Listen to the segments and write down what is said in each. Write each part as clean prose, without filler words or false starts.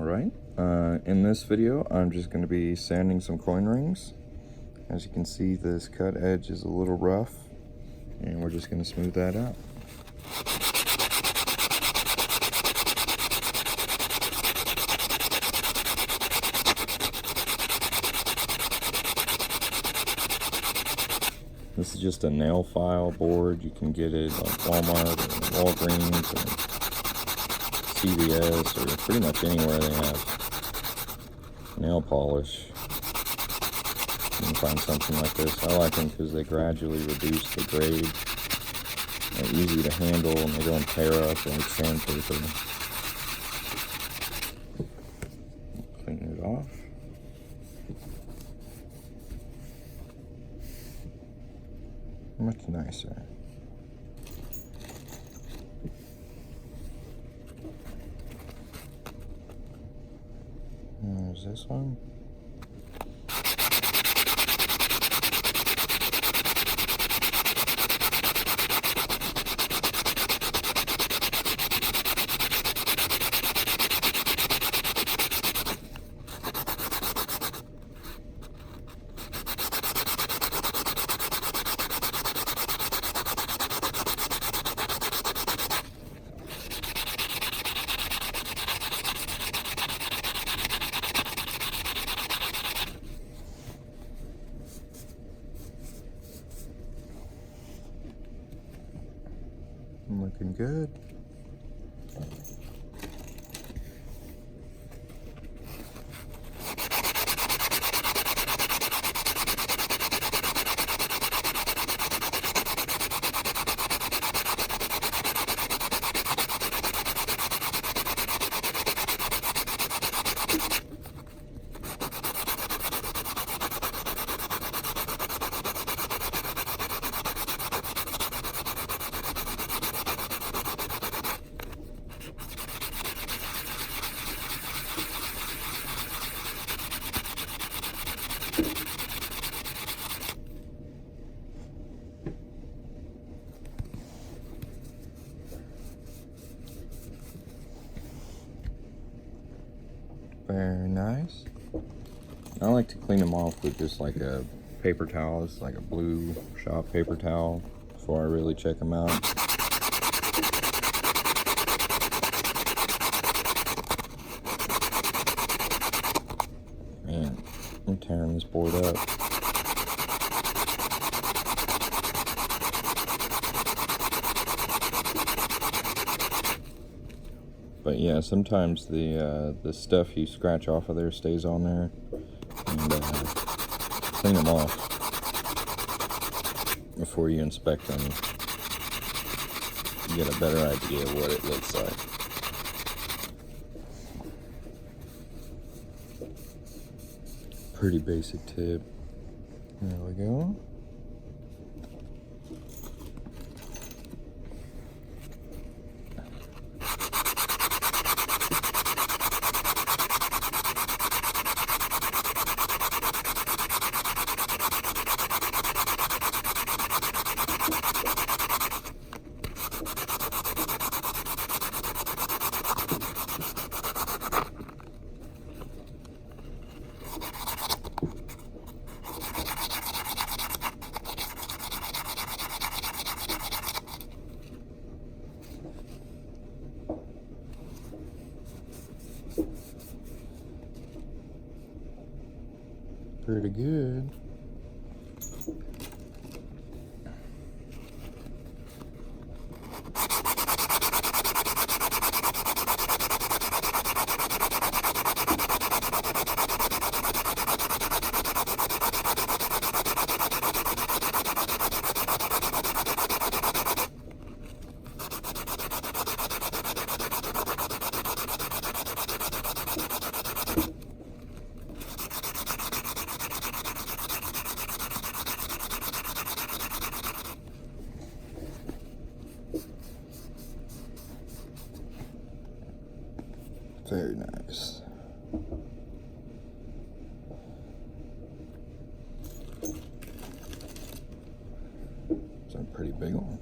Alright, in this video I'm just going to be sanding some coin rings. As you can see, this cut edge is a little rough and we're just going to smooth that out. This is just a nail file board. You can get it like Walmart or Walgreens or CVS or pretty much anywhere they have nail polish. You can find something like this. I like them because they gradually reduce the grade. They're easy to handle and they don't tear up like sandpaper. Clean it off. Much nicer. There's this one. Looking good. Very nice. I like to clean them off with just like a paper towel. It's like a blue shop paper towel before I really check them out. Man, I'm tearing this board up. But yeah, sometimes the stuff you scratch off of there stays on there, and clean them off before you inspect them. You get a better idea of what it looks like. Pretty basic tip. There we go. Pretty good. Very nice. It's a pretty big one.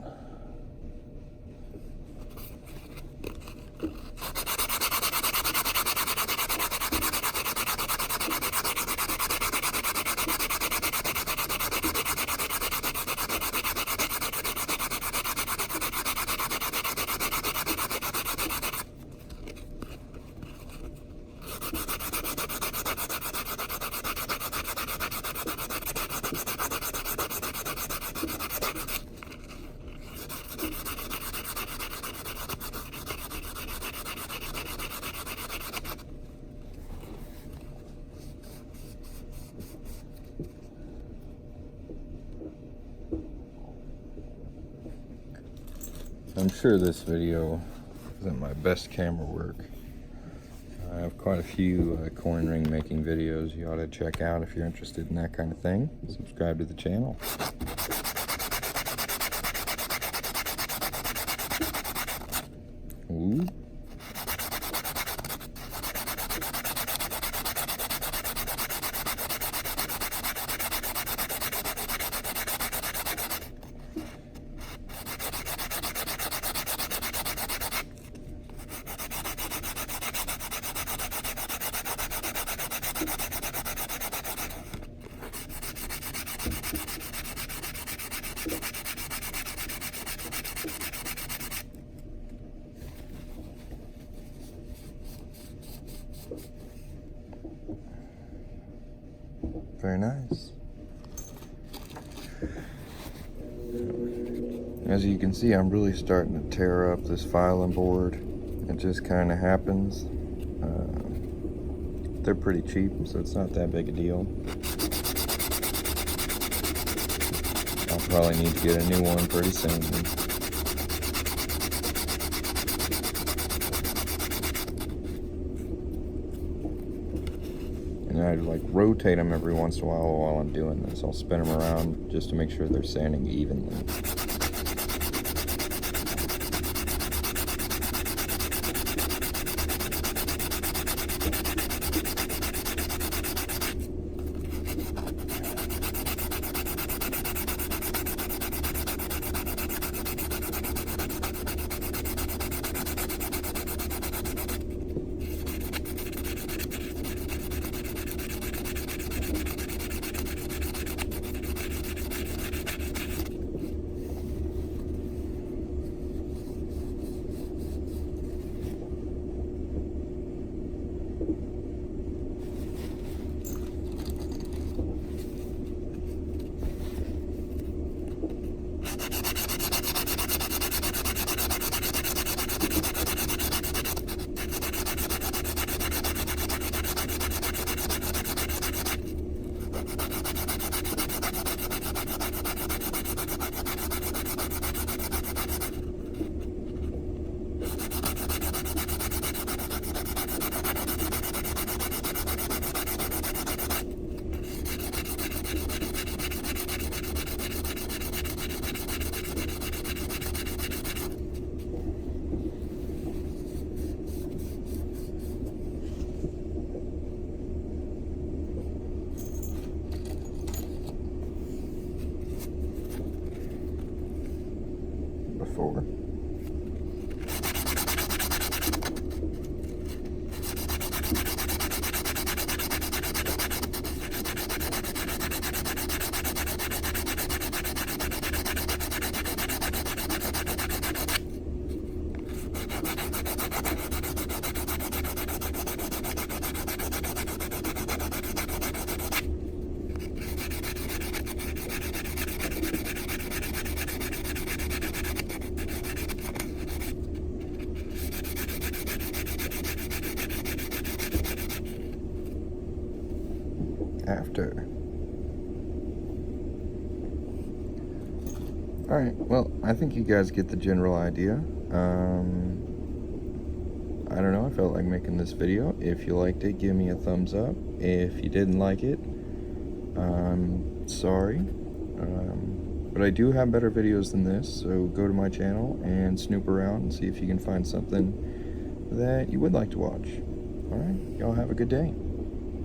I'm sure this video isn't my best camera work. I have quite a few coin ring making videos you ought to check out if you're interested in that kind of thing. Subscribe to the channel. Ooh. Very nice. As you can see, I'm really starting to tear up this filing board. It just kind of happens. They're pretty cheap, so it's not that big a deal. I'll probably need to get a new one pretty soon. And I like rotate them every once in a while I'm doing this. I'll spin them around just to make sure they're sanding evenly. Before. After. Alright, well, I think you guys get the general idea. I don't know, I felt like making this video. If you liked it, give me a thumbs up. If you didn't like it, I'm sorry. But I do have better videos than this, so go to my channel and snoop around and see if you can find something that you would like to watch. Alright, y'all have a good day.